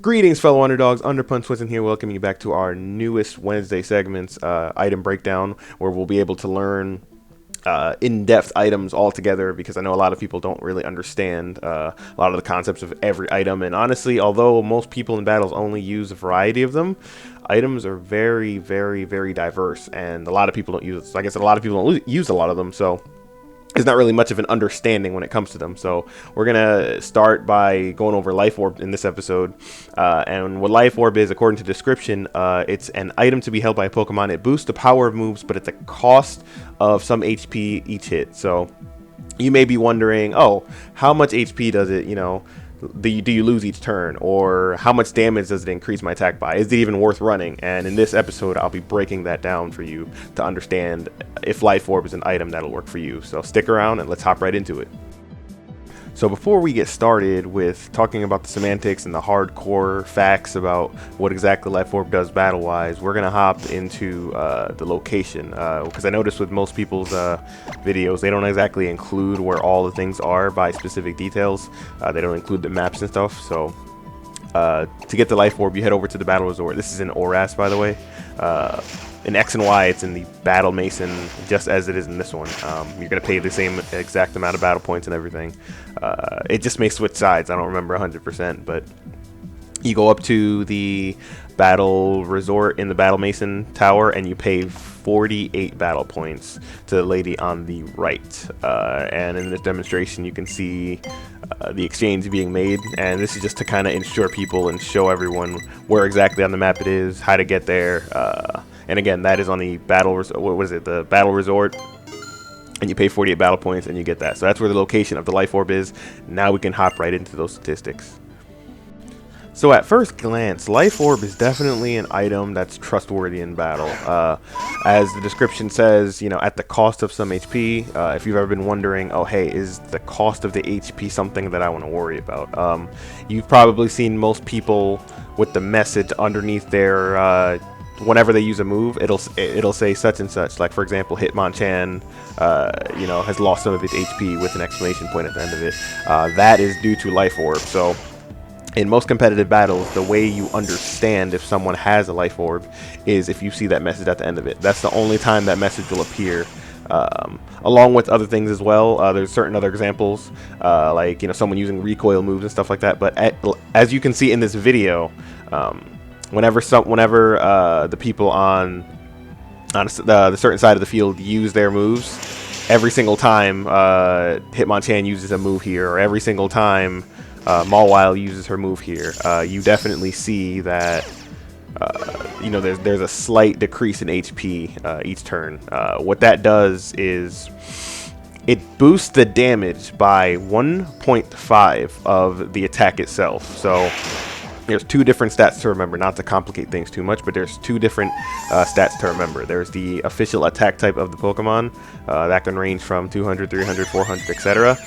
Greetings, fellow underdogs. Underpunch Winston here, welcoming you back to our newest Wednesday segments, item breakdown, where we'll be able to learn in-depth items all together, because I know a lot of people don't really understand a lot of the concepts of every item. And honestly, although most people in battles only use a variety of them, items are very, very, very diverse, and a lot of people don't use, like I said, a lot of people don't use a lot of them, so there's not really much of an understanding when it comes to them. So we're gonna start by going over Life Orb in this episode. And what Life Orb is, according to the description, it's an item to be held by a Pokemon. It boosts the power of moves, but at the cost of some HP each hit. So you may be wondering, oh, how much HP does it, do you lose each turn, or how much damage does it increase my attack by? Is it even worth running? And in this episode, I'll be breaking that down for you to understand if Life Orb is an item that'll work for you. So stick around and let's hop right into it. So before we get started with talking about the semantics and the hardcore facts about what exactly Life Orb does battle-wise, we're going to hop into the location. Because I noticed with most people's videos, they don't exactly include where all the things are by specific details. They don't include the maps and stuff. So to get the Life Orb, you head over to the Battle Resort. This is in ORAS, by the way. In X and Y, it's in the Battle Mason, just as it is in this one. You're going to pay the same exact amount of battle points and everything. It just may switch sides. I don't remember 100%, but you go up to the Battle Resort in the Battle Mason Tower, and you pay 48 battle points to the lady on the right. And in this demonstration, you can see the exchange being made, and this is just to kind of ensure people and show everyone where exactly on the map it is, how to get there. And again, that is on the the Battle Resort, and you pay 48 battle points and you get that. So that's where the location of the Life Orb is. Now we can hop right into those statistics. So at first glance, Life Orb is definitely an item that's trustworthy in battle. As the description says, at the cost of some HP. If you've ever been wondering, oh hey, is the cost of the HP something that I want to worry about? You've probably seen most people with the message underneath their whenever they use a move, it'll say such and such. Like, for example, Hitmonchan has lost some of its HP with an exclamation point at the end of it. That is due to Life Orb. So in most competitive battles, the way you understand if someone has a Life Orb is if you see that message at the end of it. That's the only time that message will appear. Along with other things as well. There's certain other examples, like someone using recoil moves and stuff like that. But as you can see in this video, whenever the people on the certain side of the field use their moves, every single time Hitmonchan uses a move here, or every single time Mawile uses her move here, you definitely see that there's a slight decrease in HP each turn. What that does is it boosts the damage by 1.5 of the attack itself. So there's two different stats to remember, not to complicate things too much, but there's two different stats to remember. There's the official attack type of the Pokemon, that can range from 200, 300, 400, etc.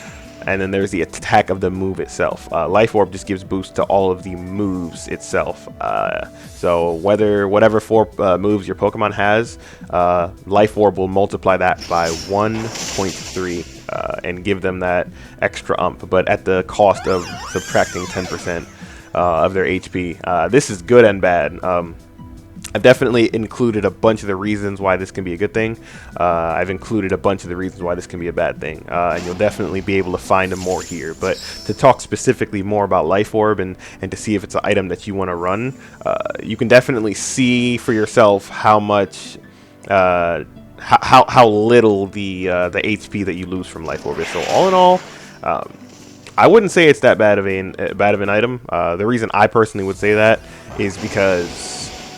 And then there's the attack of the move itself. Life Orb just gives boost to all of the moves itself. So whatever four moves your Pokemon has, Life Orb will multiply that by 1.3 and give them that extra ump, but at the cost of subtracting 10% of their HP. This is good and bad. I've definitely included a bunch of the reasons why this can be a good thing. I've included a bunch of the reasons why this can be a bad thing. And you'll definitely be able to find them more here. But to talk specifically more about Life Orb and to see if it's an item that you want to run, you can definitely see for yourself how much how little the HP that you lose from Life Orb is. So all in all, I wouldn't say it's that bad of an item. The reason I personally would say that is because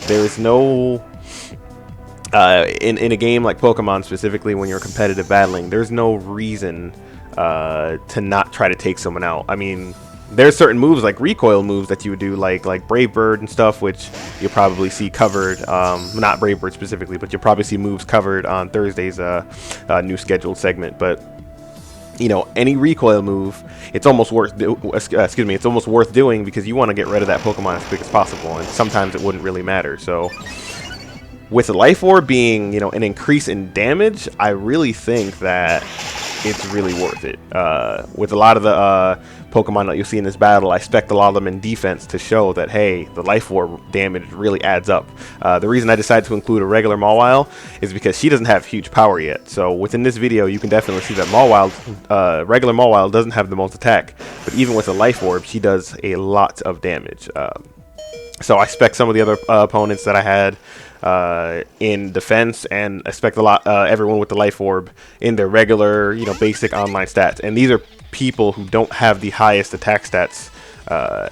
there is no in a game like Pokemon, specifically when you're competitive battling, there's no reason to not try to take someone out. I mean, there's certain moves like recoil moves that you would do, like Brave Bird and stuff, which you'll probably see covered. Not Brave Bird specifically, but you'll probably see moves covered on Thursday's new scheduled segment. But any recoil move, it's almost worth doing, because you want to get rid of that Pokemon as quick as possible, and sometimes it wouldn't really matter. So with the Life Orb being, an increase in damage, I really think that it's really worth it. With a lot of the Pokemon that you'll see in this battle, I spec a lot of them in defense to show that, hey, the Life Orb damage really adds up. The reason I decided to include a regular Mawile is because she doesn't have huge power yet. So within this video, you can definitely see that regular Mawile doesn't have the most attack, but even with a Life Orb, she does a lot of damage. So I spec some of the other opponents that I had in defense, and I spec everyone with the Life Orb in their regular, basic online stats. And these are people who don't have the highest attack stats,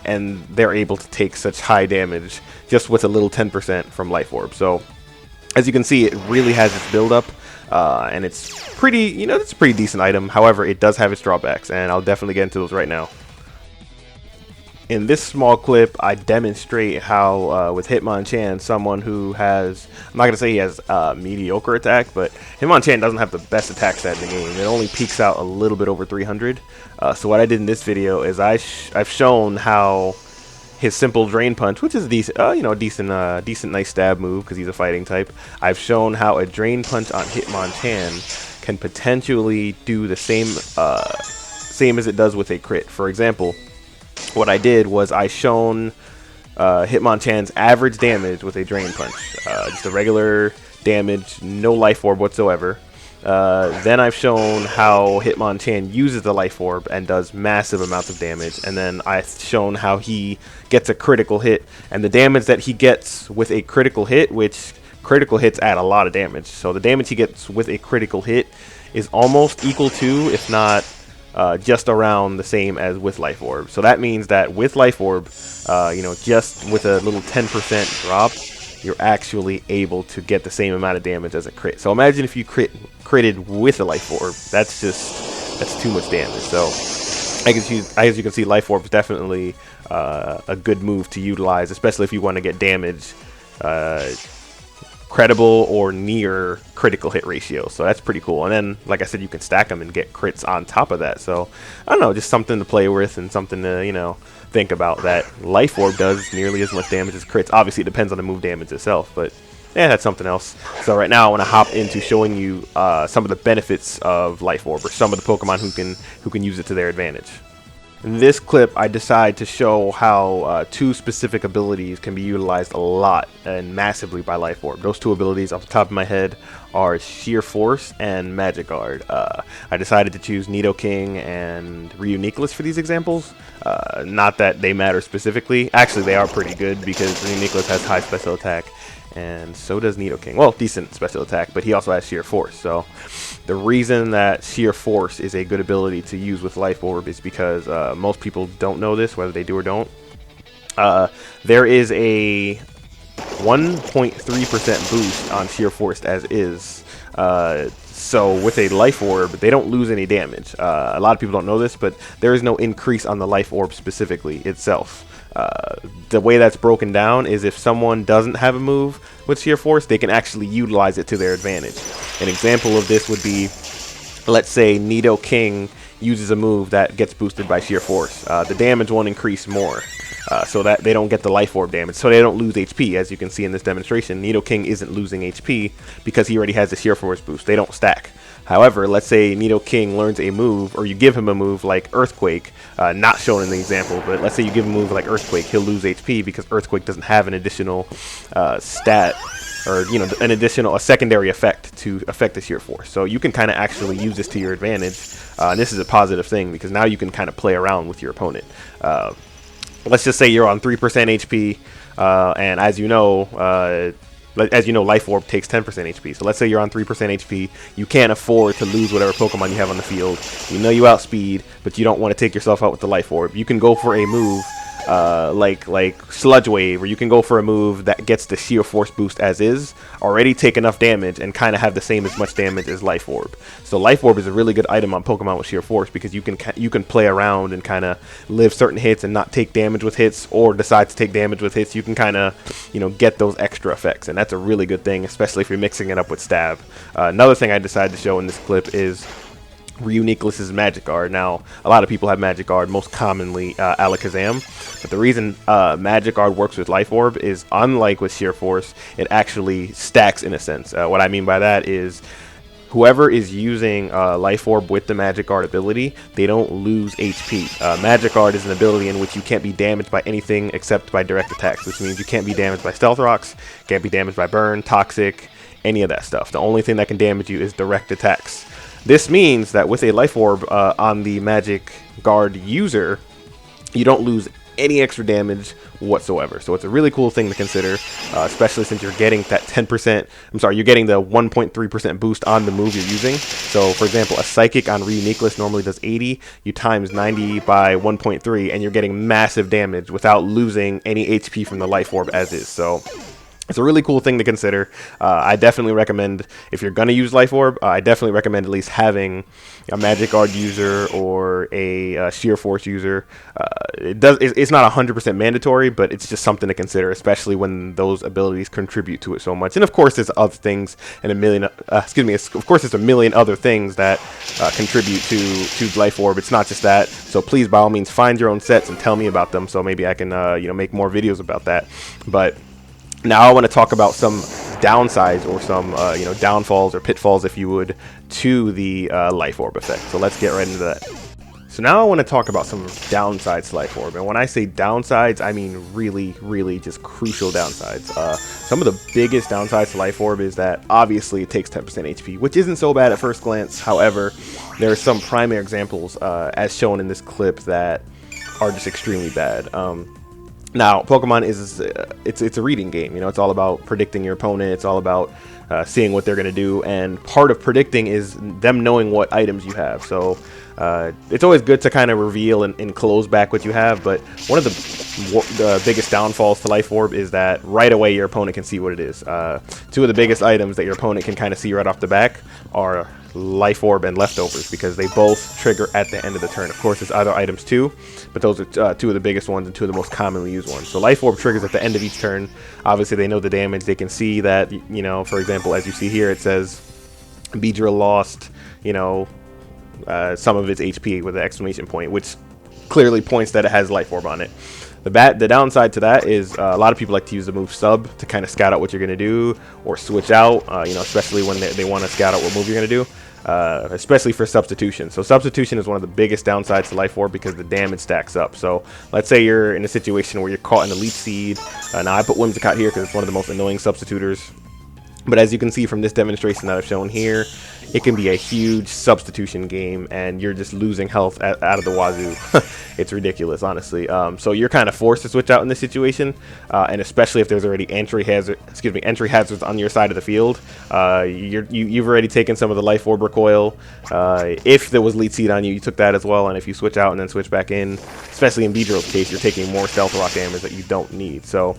and they're able to take such high damage just with a little 10% from Life Orb. So as you can see, it really has its build up, and it's pretty, it's a pretty decent item. However, it does have its drawbacks, and I'll definitely get into those right now. In this small clip, I demonstrate how with Hitmonchan, someone who has, I'm not going to say he has mediocre attack, but Hitmonchan doesn't have the best attack stat in the game. It only peaks out a little bit over 300. So what I did in this video is I've shown how his simple Drain Punch, which is a decent, decent nice stab move because he's a fighting type. I've shown how a Drain Punch on Hitmonchan can potentially do the same as it does with a crit. For example, what I did was I shown Hitmonchan's average damage with a Drain Punch, just a regular damage, no Life Orb whatsoever. Then I've shown how Hitmonchan uses the Life Orb and does massive amounts of damage, and then I've shown how he gets a critical hit, and the damage that he gets with a critical hit, which critical hits add a lot of damage, so the damage he gets with a critical hit is almost equal to, if not just around the same as with Life Orb. So that means that with Life Orb, just with a little 10% drop, you're actually able to get the same amount of damage as a crit. So imagine if you critted with a Life Orb. That's too much damage. So as you can see, Life Orb is definitely a good move to utilize, especially if you want to get damage credible or near critical hit ratio. So that's pretty cool. And then, like I said, you can stack them and get crits on top of that. So I don't know, just something to play with and something to think about, that Life Orb does nearly as much damage as crits. Obviously it depends on the move damage itself, but yeah, that's something else. So right now I want to hop into showing you some of the benefits of Life Orb, or some of the Pokemon who can use it to their advantage. In this clip, I decide to show how two specific abilities can be utilized a lot and massively by Life Orb. Those two abilities off the top of my head are Sheer Force and Magic Guard. I decided to choose Nidoking and Reuniclus for these examples. Not that they matter specifically. Actually, they are pretty good because Reuniclus has high special attack, and so does Nidoking. Well, decent special attack, but he also has Sheer Force. So the reason that Sheer Force is a good ability to use with Life Orb is because most people don't know this, whether they do or don't. There is a 1.3% boost on Sheer Force as is. So with a Life Orb, they don't lose any damage. A lot of people don't know this, but there is no increase on the Life Orb specifically itself. The way that's broken down is if someone doesn't have a move with Sheer Force, they can actually utilize it to their advantage. An example of this would be, let's say Nidoking uses a move that gets boosted by Sheer Force. The damage won't increase more, so that they don't get the Life Orb damage, so they don't lose HP. As you can see in this demonstration, Nidoking isn't losing HP because he already has the Sheer Force boost. They don't stack. However, let's say Nidoking learns a move, or you give him a move like Earthquake, not shown in the example, but let's say you give him a move like Earthquake, he'll lose HP because Earthquake doesn't have an additional stat, or a secondary effect to affect the Sheer Force. So you can kind of actually use this to your advantage, and this is a positive thing because now you can kind of play around with your opponent. Let's just say you're on 3% HP, and as you know, Life Orb takes 10% HP. So let's say you're on 3% HP. You can't afford to lose whatever Pokemon you have on the field. You know you outspeed, but you don't want to take yourself out with the Life Orb. You can go for a move like Sludge Wave, where you can go for a move that gets the Sheer Force boost as is, already take enough damage, and kind of have the same as much damage as Life Orb. So Life Orb is a really good item on Pokemon with Sheer Force because you can play around and kind of live certain hits and not take damage with hits, or decide to take damage with hits. You can kind of get those extra effects, and that's a really good thing, especially if you're mixing it up with Stab. Another thing I decided to show in this clip is Reuniclus' Magic Guard. Now, a lot of people have Magic Guard, most commonly Alakazam, but the reason Magic Guard works with Life Orb is, unlike with Sheer Force, it actually stacks in a sense. What I mean by that is, whoever is using Life Orb with the Magic Guard ability, they don't lose HP. Magic Guard is an ability in which you can't be damaged by anything except by direct attacks, which means you can't be damaged by Stealth Rocks, can't be damaged by Burn, Toxic, any of that stuff. The only thing that can damage you is direct attacks. This means that with a Life Orb on the Magic Guard user, you don't lose any extra damage whatsoever. So it's a really cool thing to consider, especially since you're getting that 10%, you're getting the 1.3% boost on the move you're using. So for example, a Psychic on Reuniqueless normally does 80, you times 90 by 1.3 and you're getting massive damage without losing any HP from the Life Orb as is. So it's a really cool thing to consider. I definitely recommend, if you're going to use Life Orb, I definitely recommend at least having a Magic Guard user or a Sheer Force user. It's not 100% mandatory, but it's just something to consider, especially when those abilities contribute to it so much. And of course, there's other things and of course, there's a million other things that contribute to Life Orb. It's not just that. So please, by all means, find your own sets and tell me about them, so maybe I can make more videos about that. But now I want to talk about some downsides or some downfalls or pitfalls, if you would, to the Life Orb effect. So let's get right into that. So now I want to talk about some downsides to Life Orb, and when I say downsides, I mean really just crucial downsides. Some of the biggest downsides to Life Orb is that obviously it takes 10% HP, which isn't so bad at first glance. However, there are some primary examples, as shown in this clip, that are just extremely bad. Now, Pokemon is it's a reading game. It's all about predicting your opponent. It's all about seeing what they're going to do, and part of predicting is them knowing what items you have. So it's always good to kind of reveal and close back what you have, but one of the biggest downfalls to Life Orb is that right away your opponent can see what it is. Two of the biggest items that your opponent can kind of see right off the back are Life Orb and Leftovers, because they both trigger at the end of the turn. Of course, there's other items too, but those are two of the biggest ones and two of the most commonly used ones. So Life Orb triggers at the end of each turn. Obviously, they know the damage. They can see that, for example, as you see here, it says Beedrill lost, some of its HP with an exclamation point, which clearly points that it has Life Orb on it. The downside to that is a lot of people like to use the move sub to kind of scout out what you're going to do, or switch out, especially when they want to scout out what move you're going to do, especially for substitution. So substitution is one of the biggest downsides to Life Orb because the damage stacks up. So let's say you're in a situation where you're caught in a Leech Seed. Now I put Whimsicott here because it's one of the most annoying substitutors. But as you can see from this demonstration that I've shown here, it can be a huge substitution game, and you're just losing health out of the wazoo. It's ridiculous, honestly. So you're kind of forced to switch out in this situation, and especially if there's already entry hazards on your side of the field. You've already taken some of the Life Orb recoil. If there was Leech Seed on you, you took that as well. And if you switch out and then switch back in, especially in Beedrill's case, you're taking more Stealth Rock damage that you don't need. So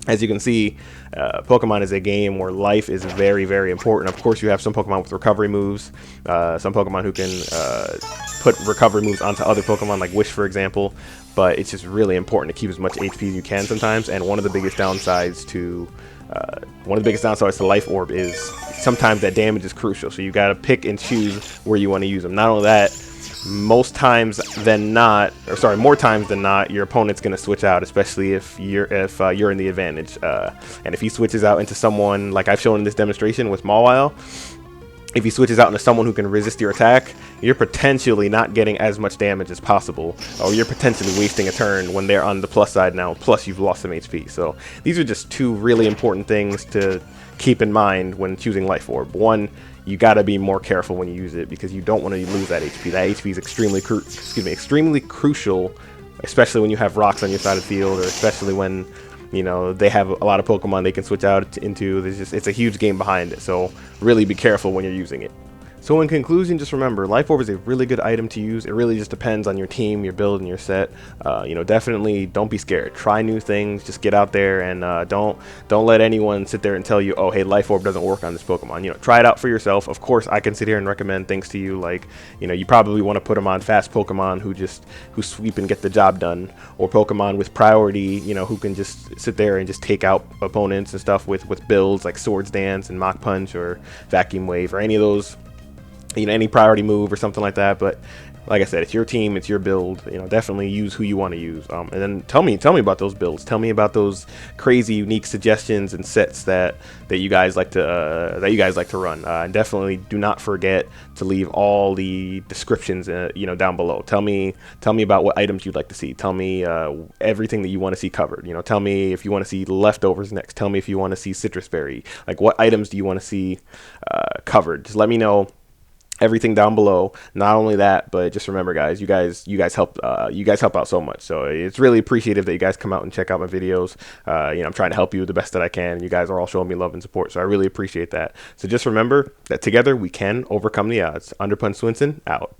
as you can see, Pokemon is a game where life is very important. Of course, you have some Pokemon with recovery moves, some Pokemon who can put recovery moves onto other Pokemon, like Wish, for example. But it's just really important to keep as much HP as you can sometimes. And one of the biggest downsides to Life Orb is sometimes that damage is crucial. So you got to pick and choose where you want to use them. Not only that, more times than not, your opponent's going to switch out, especially if you're in the advantage. And if he switches out into someone, like I've shown in this demonstration with Mawile, if he switches out into someone who can resist your attack, you're potentially not getting as much damage as possible, or you're potentially wasting a turn when they're on the plus side now, plus you've lost some HP. So these are just two really important things to keep in mind when choosing Life Orb. One, you got to be more careful when you use it, because you don't want to lose that HP. That HP is extremely crucial, especially when you have rocks on your side of the field, or especially when they have a lot of Pokemon they can switch out into. It's a huge game behind it, so really be careful when you're using it. So in conclusion, just remember, Life Orb is a really good item to use. It really just depends on your team, your build, and your set. Definitely don't be scared. Try new things. Just get out there, and don't let anyone sit there and tell you, oh, hey, Life Orb doesn't work on this Pokemon. Try it out for yourself. Of course, I can sit here and recommend things to you, like, you probably want to put them on fast Pokemon who sweep and get the job done, or Pokemon with priority, who can just sit there and just take out opponents and stuff with builds like Swords Dance and Mach Punch or Vacuum Wave, or any of those, any priority move or something like that. But like I said, it's your team, it's your build. You know, definitely use who you want to use. And then tell me about those builds. Tell me about those crazy, unique suggestions and sets that you guys like to run. And definitely do not forget to leave all the descriptions, down below. Tell me about what items you'd like to see. Tell me everything that you want to see covered. You know, tell me if you want to see leftovers next. Tell me if you want to see citrus berry. Like, what items do you want to see covered? Just let me know everything down below. Not only that, but just remember, guys, you guys help out so much. So it's really appreciative that you guys come out and check out my videos. I'm trying to help you the best that I can. You guys are all showing me love and support, so I really appreciate that. So just remember that together we can overcome the odds. Underpunch Swinson out.